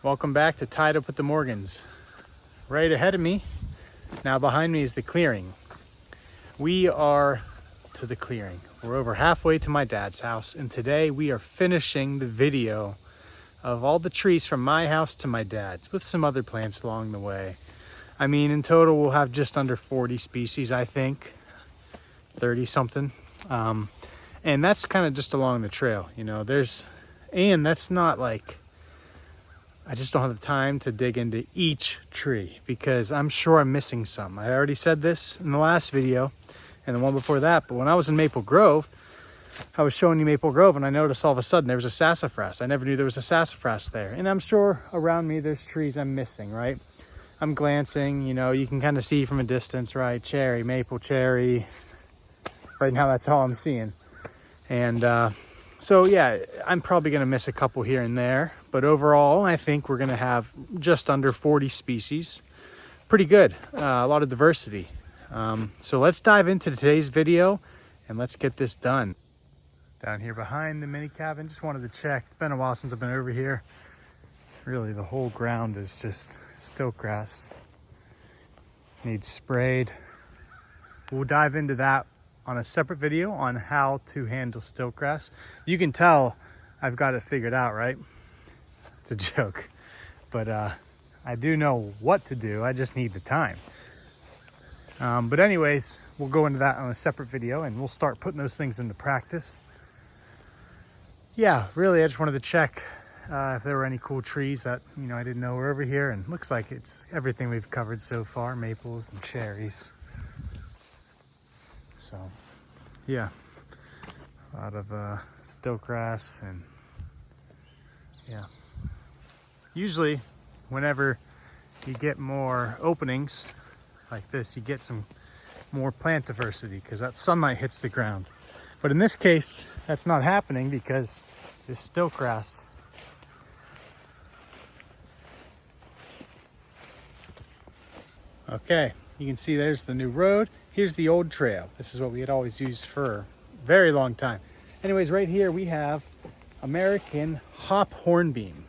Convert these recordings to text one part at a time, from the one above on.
Welcome back to Tied Up with the Morgans. Right ahead of me, now behind me is the clearing. We are to the clearing. We're over halfway to my dad's house, and today we are finishing the video of all the trees from my house to my dad's with some other plants along the way. I mean, in total we'll have just under 40 species, I think, 30 something. And that's kind of just along the trail, you know. And that's not like, I just don't have the time to dig into each tree because I'm sure I'm missing some. I already said this in the last video and the one before that, but when I was in Maple Grove, I was showing you Maple Grove and I noticed all of a sudden there was a sassafras. I never knew there was a sassafras there. And I'm sure around me there's trees I'm missing, right? I'm glancing, you know, you can kind of see from a distance, right? Cherry, maple, cherry. Right now that's all I'm seeing. And so yeah, I'm probably gonna miss a couple here and there, but overall I think we're gonna have just under 40 species. Pretty good, a lot of diversity. So let's dive into today's video and let's get this done. Down here behind the mini cabin, just wanted to check. It's been a while since I've been over here. Really, the whole ground is just stilt grass. Needs sprayed. We'll dive into that on a separate video on how to handle stilt grass. You can tell I've got it figured out, right? It's a joke, but I do know what to do. I just need the time. But anyways, we'll go into that on a separate video and we'll start putting those things into practice. Yeah, really, I just wanted to check if there were any cool trees that, you know, I didn't know were over here, and looks like it's everything we've covered so far, maples and cherries. So yeah, a lot of stilt grass. And yeah, usually whenever you get more openings like this, you get some more plant diversity because that sunlight hits the ground. But in this case, that's not happening because there's stilt grass. Okay, you can see there's the new road. Here's the old trail. This is what we had always used for a very long time. Anyways, right here we have American hop hornbeam.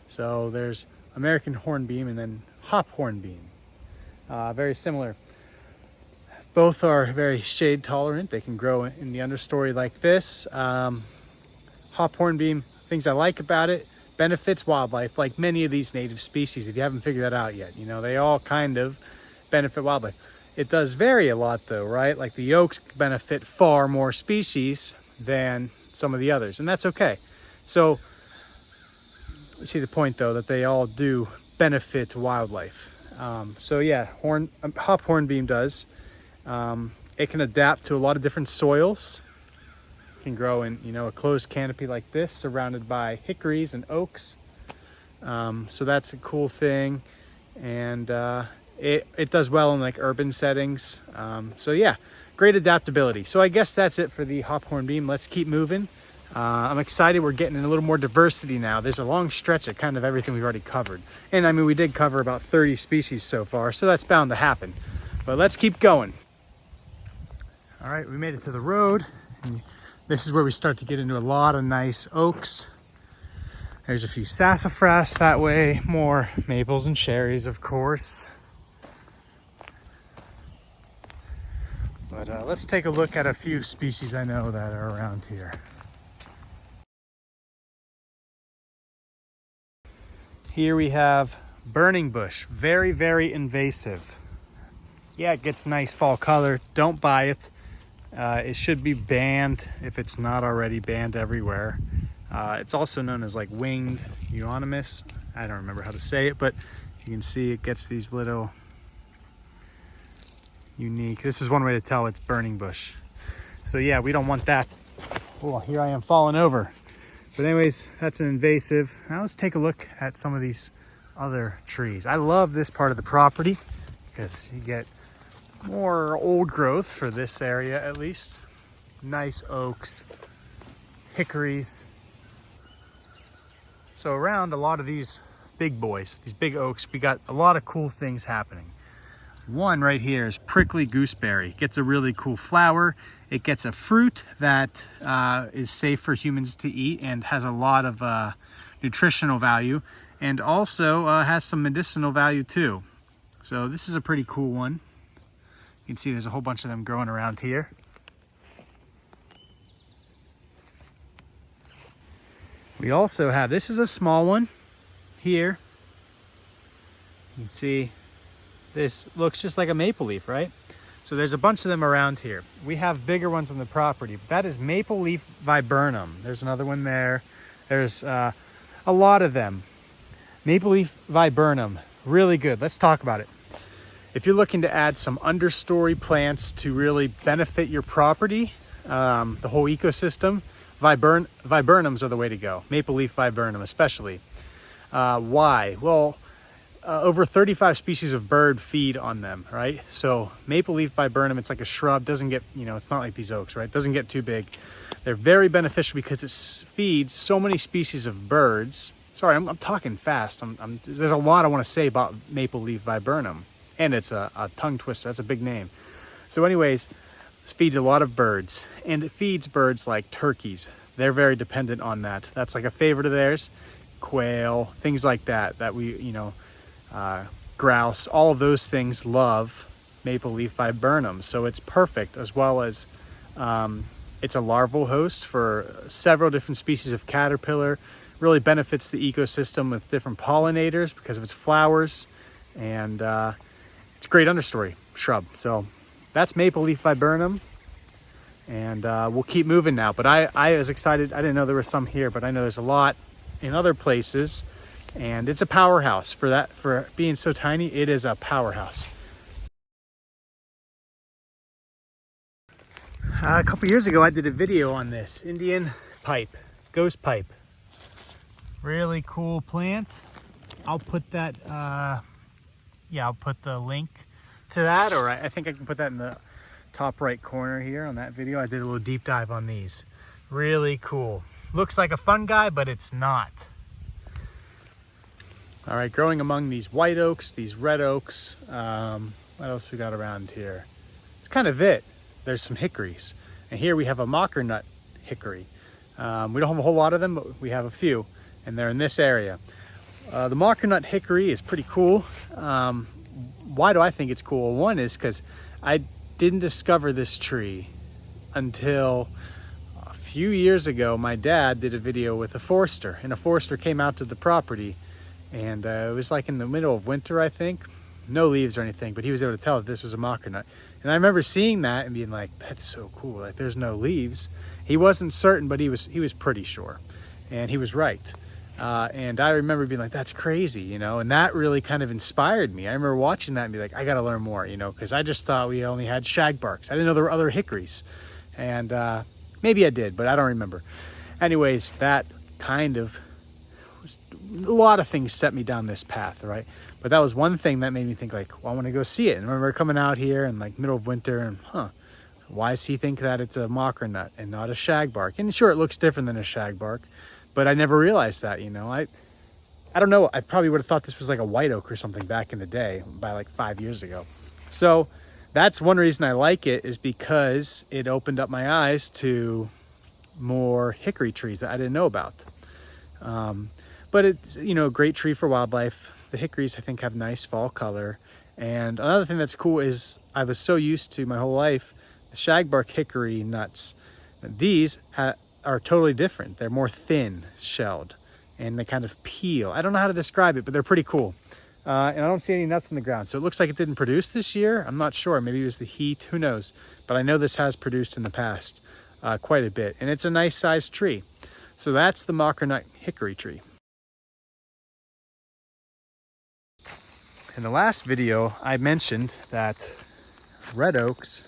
So there's American hornbeam and then hop hornbeam. Very similar. Both are very shade tolerant. They can grow in the understory like this. Hop hornbeam, things I like about it, benefits wildlife like many of these native species. If you haven't figured that out yet, you know, they all kind of benefit wildlife. It does vary a lot though, right? Like the oaks benefit far more species than some of the others, and that's okay. So you see the point though, that they all do benefit wildlife. So yeah, hop hornbeam does. It can adapt to a lot of different soils. It can grow in, you know, a closed canopy like this, surrounded by hickories and oaks. So that's a cool thing. And it does well in like urban settings. So yeah, great adaptability. So I guess that's it for the hop hornbeam. Let's keep moving. I'm excited. We're getting a little more diversity now. There's a long stretch of kind of everything we've already covered. And I mean, we did cover about 30 species so far, so that's bound to happen. But let's keep going. All right, we made it to the road. And this is where we start to get into a lot of nice oaks. There's a few sassafras that way, more maples and cherries, of course. But let's take a look at a few species I know that are around here. Here we have burning bush, very, very invasive. Yeah, it gets nice fall color. Don't buy it. It should be banned if it's not already banned everywhere. It's also known as like winged euonymus. I don't remember how to say it, but you can see it gets these little unique. This is one way to tell it's burning bush. So yeah, we don't want that. Oh, here I am falling over. But anyways, that's an invasive. Now let's take a look at some of these other trees. I love this part of the property because you get more old growth for this area at least. Nice oaks, hickories. So around a lot of these big boys, these big oaks, we got a lot of cool things happening. One right here is prickly gooseberry. It gets a really cool flower. It gets a fruit that is safe for humans to eat and has a lot of nutritional value, and also has some medicinal value too. So this is a pretty cool one. You can see there's a whole bunch of them growing around here. We also have, this is a small one here. You can see this looks just like a maple leaf, right? So there's a bunch of them around here. We have bigger ones on the property, but that is maple leaf viburnum. There's another one there. There's a lot of them. Maple leaf viburnum, really good. Let's talk about it. If you're looking to add some understory plants to really benefit your property, the whole ecosystem, viburnums are the way to go. Maple leaf viburnum especially. Why? Well, over 35 species of bird feed on them, right? So maple leaf viburnum, it's like a shrub, doesn't get, it's not like these oaks, right? Doesn't get too big. They're very beneficial because it feeds so many species of birds. Sorry, I'm talking fast. There's a lot I want to say about maple leaf viburnum, and it's a tongue twister. That's a big name. So anyways, this feeds a lot of birds, and it feeds birds like turkeys. They're very dependent on that. That's like a favorite of theirs. Quail, things like that, grouse, all of those things love maple leaf viburnum. So it's perfect, as well as it's a larval host for several different species of caterpillar. Really benefits the ecosystem with different pollinators because of its flowers, and it's a great understory shrub. So that's maple leaf viburnum, and we'll keep moving now. But I was excited. I didn't know there were some here, but I know there's a lot in other places, and it's a powerhouse. For being so tiny, it is a powerhouse. A couple years ago, I did a video on this Indian pipe, ghost pipe. Really cool plant. I'll put that, I'll put the link to that, or I think I can put that in the top right corner here on that video. I did a little deep dive on these. Really cool. Looks like a fungi, but it's not. All right, growing among these white oaks, these red oaks. What else we got around here? It's kind of it. There's some hickories. And here we have a Mockernut hickory. We don't have a whole lot of them, but we have a few, and they're in this area. The Mockernut hickory is pretty cool. Why do I think it's cool? One is because I didn't discover this tree until a few years ago. My dad did a video with a forester, and a forester came out to the property, and it was like in the middle of winter, I think. No leaves or anything, but he was able to tell that this was a Mockernut. And I remember seeing that and being like, that's so cool. Like, there's no leaves. He wasn't certain, but he was pretty sure. And he was right. And I remember being like, that's crazy, and that really kind of inspired me. I remember watching that and be like, I got to learn more, because I just thought we only had shagbarks. I didn't know there were other hickories. And maybe I did, but I don't remember. Anyways, that kind of was, a lot of things set me down this path, right? But that was one thing that made me think like, well, I want to go see it. And I remember coming out here in like middle of winter and, why does he think that it's a Mockernut and not a shagbark? And sure, it looks different than a shagbark, but I never realized that, I don't know. I probably would have thought this was like a white oak or something back in the day, by like 5 years ago. So that's one reason I like it, is because it opened up my eyes to more hickory trees that I didn't know about. But it's, a great tree for wildlife. The hickories, I think, have nice fall color. And another thing that's cool is I was so used to my whole life the shagbark hickory nuts. These are totally different. They're more thin shelled, and they kind of peel. I don't know how to describe it, but they're pretty cool. And I don't see any nuts in the ground. So it looks like it didn't produce this year. I'm not sure. Maybe it was the heat. Who knows? But I know this has produced in the past quite a bit. And it's a nice sized tree. So that's the Mockernut hickory tree. In the last video, I mentioned that red oaks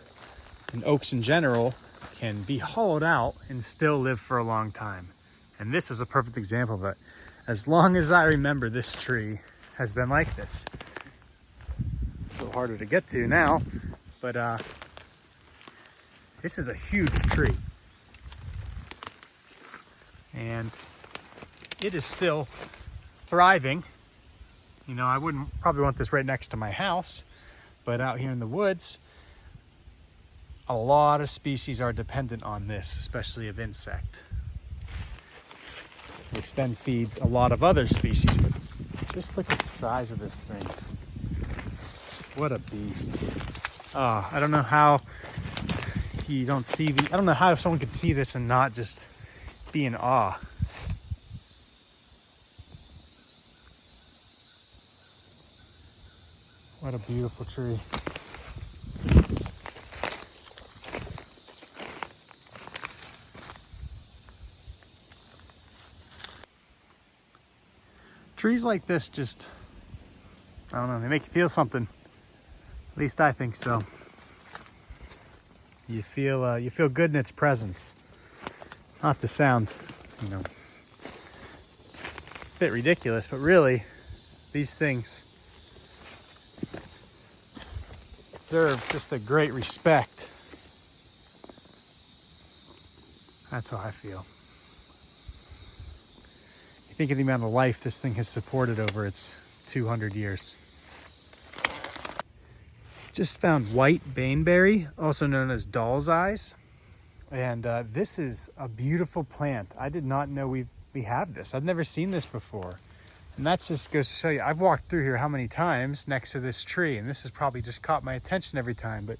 and oaks in general can be hollowed out and still live for a long time. And this is a perfect example of it. As long as I remember, this tree has been like this. A little harder to get to now, but this is a huge tree. And it is still thriving. I wouldn't probably want this right next to my house, but out here in the woods, a lot of species are dependent on this, especially of insect. which then feeds a lot of other species. But just look at the size of this thing. What a beast. I don't know how you don't see I don't know how someone could see this and not just be in awe. What a beautiful tree. Trees like this just, I don't know, they make you feel something. At least I think so. You feel good in its presence. Not to sound, you know, a bit ridiculous, but really, these things deserve just a great respect. That's how I feel. You think of the amount of life this thing has supported over its 200 years. Just found white baneberry, also known as doll's eyes. And this is a beautiful plant. I did not know we have this. I've never seen this before. And that just goes to show you, I've walked through here how many times next to this tree, and this has probably just caught my attention every time. But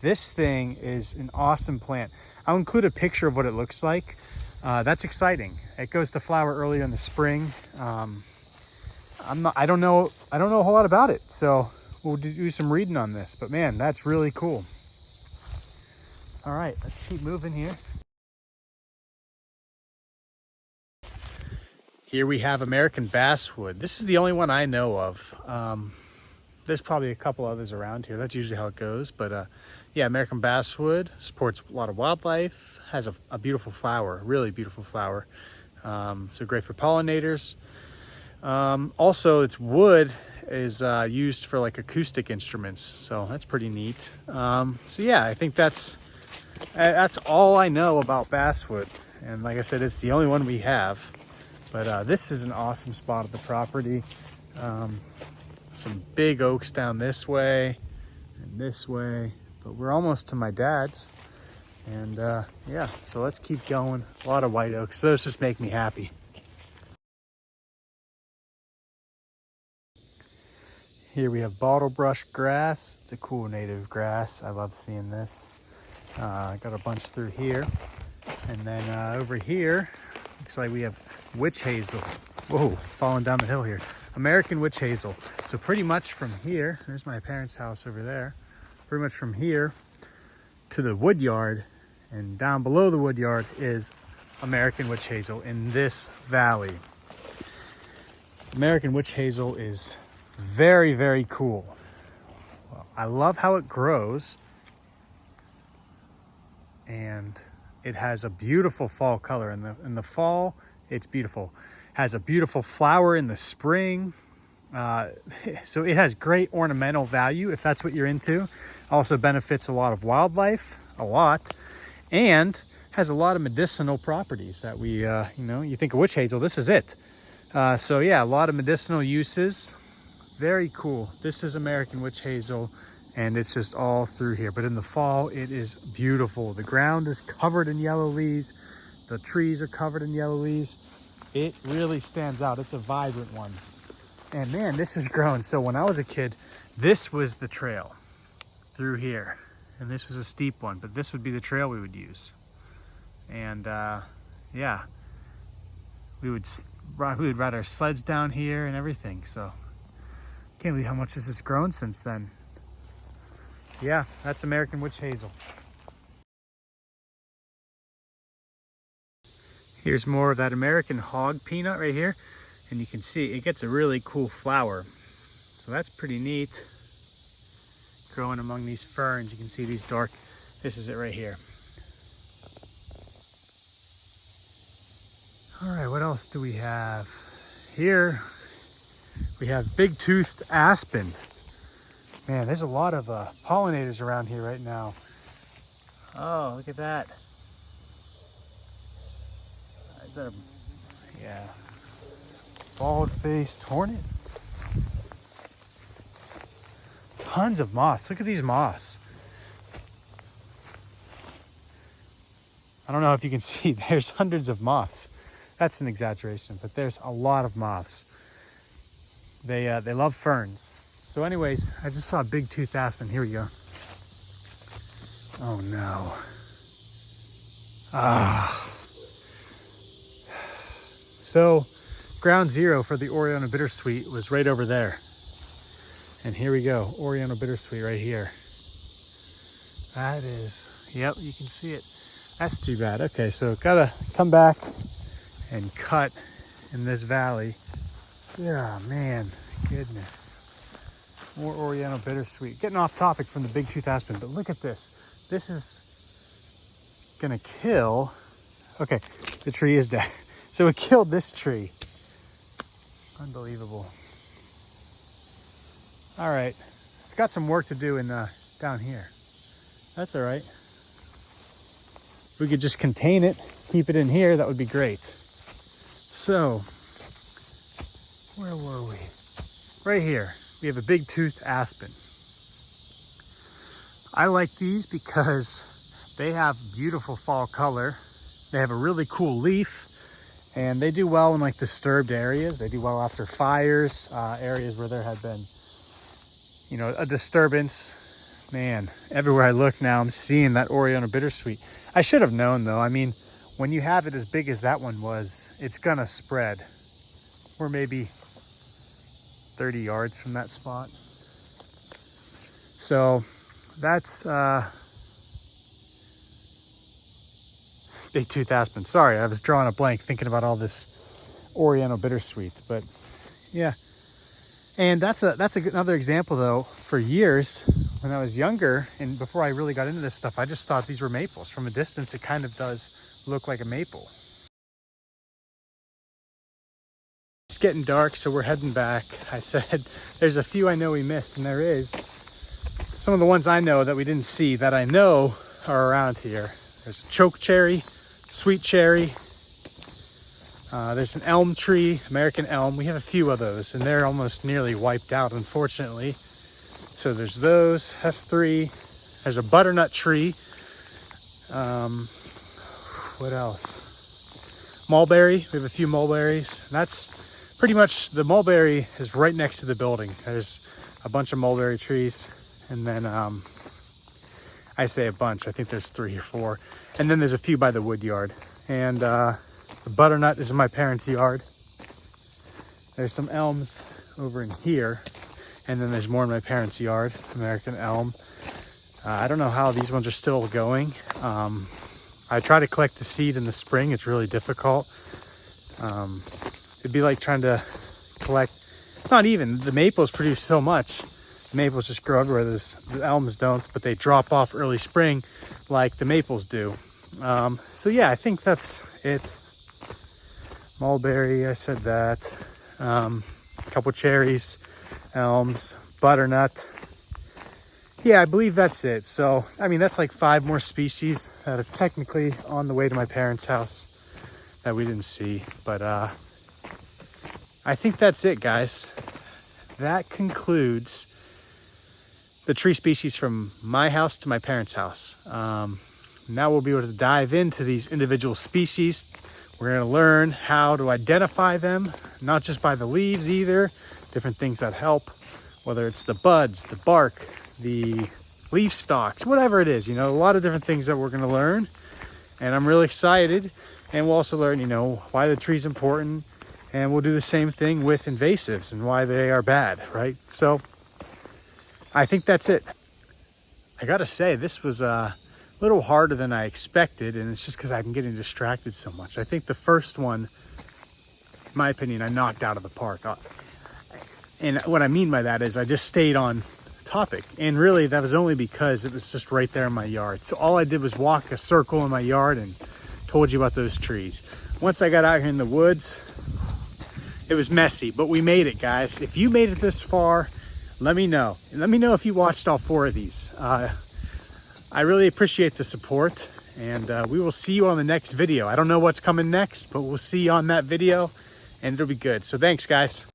this thing is an awesome plant. I'll include a picture of what it looks like. That's exciting. It goes to flower earlier in the spring. I don't know a whole lot about it, so we'll do some reading on this. But man, that's really cool. All right, let's keep moving here. Here we have American basswood. This is the only one I know of. There's probably a couple others around here. That's usually how it goes. But yeah, American basswood supports a lot of wildlife, has a beautiful flower, really beautiful flower. So great for pollinators. Also, its wood is used for like acoustic instruments. So that's pretty neat. So yeah, I think that's all I know about basswood. And like I said, it's the only one we have. But this is an awesome spot of the property. Some big oaks down this way and this way, but we're almost to my dad's. And yeah, so let's keep going. A lot of white oaks. Those just make me happy. Here we have bottlebrush grass. It's a cool native grass. I love seeing this. Got a bunch through here. And then over here, looks like we have witch hazel. Whoa, falling down the hill here. American witch hazel. So pretty much from here, there's my parents' house over there. Pretty much from here to the wood yard, and down below the wood yard is American witch hazel in this valley. American witch hazel is very, very cool. Well, I love how it grows, and it has a beautiful fall color. In the fall, it's beautiful. Has a beautiful flower in the spring. So it has great ornamental value if that's what you're into. Also benefits a lot of wildlife, a lot, and has a lot of medicinal properties that we, you think of witch hazel, this is it. So yeah, a lot of medicinal uses. Very cool. This is American witch hazel, and it's just all through here. But in the fall, it is beautiful. The ground is covered in yellow leaves. The trees are covered in yellow leaves. It really stands out. It's a vibrant one. And man, this has grown. So when I was a kid, this was the trail through here. And this was a steep one, but this would be the trail we would use. And yeah, we would ride our sleds down here and everything. So can't believe how much this has grown since then. Yeah, that's American witch hazel. Here's more of that American hog peanut right here. And you can see it gets a really cool flower. So that's pretty neat. Growing among these ferns, you can see these dark, this is it right here. All right, what else do we have? Here, we have big-toothed aspen. Man, there's a lot of pollinators around here right now. Oh, look at that. Is that a, yeah, bald-faced hornet? Tons of moths. Look at these moths. I don't know if you can see, there's hundreds of moths. That's an exaggeration, but there's a lot of moths. They love ferns. So anyways, I just saw a big tooth aspen. Here we go. Oh no. So ground zero for the Oriental bittersweet was right over there. And here we go, Oriental bittersweet right here. That is, yep, you can see it. That's too bad. Okay, so gotta come back and cut in this valley. Yeah, man, goodness. More Oriental bittersweet. Getting off topic from the big tooth aspen, but look at this. This is gonna kill. Okay, the tree is dead. So it killed this tree. Unbelievable. All right, it's got some work to do in down here. That's all right. If we could just contain it, keep it in here, that would be great. So, where were we? Right here, we have a big tooth aspen. I like these because they have beautiful fall color. They have a really cool leaf, and they do well in like disturbed areas. They do well after fires, areas where there had been, you know, a disturbance. Man, everywhere I look now, I'm seeing that Oriental bittersweet. I should have known though. I mean, when you have it as big as that one was, it's gonna spread. We're maybe 30 yards from that spot. So that's big tooth aspen. Sorry, I was drawing a blank thinking about all this Oriental bittersweet, but yeah. And that's another example though. For years, when I was younger and before I really got into this stuff, I just thought these were maples. From a distance, it kind of does look like a maple. It's getting dark, so we're heading back. I said there's a few I know we missed, and there is. Some of the ones I know that we didn't see that I know are around here. There's a choke cherry, sweet cherry. There's an elm tree, American elm. We have a few of those, and they're almost nearly wiped out, unfortunately. So there's those. That's 3. There's a butternut tree. What else? Mulberry. We have a few mulberries. That's pretty much, the mulberry is right next to the building. There's a bunch of mulberry trees, and then I say a bunch. I think there's 3 or 4, and then there's a few by the wood yard. And the butternut is in my parents' yard. There's some elms over in here, and then there's more in my parents' yard, American elm. I don't know how these ones are still going. I try to collect the seed in the spring. It's really difficult. It'd be like trying to collect, not even, the maples produce so much. The maples just grow everywhere. The elms don't, but they drop off early spring like the maples do. So yeah, I think that's it. Mulberry, I said that. A couple cherries, elms, butternut. Yeah, I believe that's it. So, I mean, that's like 5 more species that are technically on the way to my parents' house that we didn't see. But I think that's it, guys. That concludes the tree species from my house to my parents' house. Now we'll be able to dive into these individual species. We're going to learn how to identify them, not just by the leaves either, different things that help, whether it's the buds, the bark, the leaf stalks, whatever it is, you know, a lot of different things that we're going to learn. And I'm really excited. And we'll also learn, you know, why the tree's important. And we'll do the same thing with invasives and why they are bad, right? So I think that's it. I got to say, this was a little harder than I expected, and it's just because I'm getting distracted so much. I think the first one, in my opinion, I knocked out of the park. And what I mean by that is I just stayed on topic, and really that was only because it was just right there in my yard. So all I did was walk a circle in my yard and told you about those trees. Once I got out here in the woods, it was messy, but we made it, guys. If you made it this far, let me know. Let me know if you watched all 4 of these. I really appreciate the support, and we will see you on the next video. I don't know what's coming next, but we'll see you on that video, and it'll be good. So thanks, guys.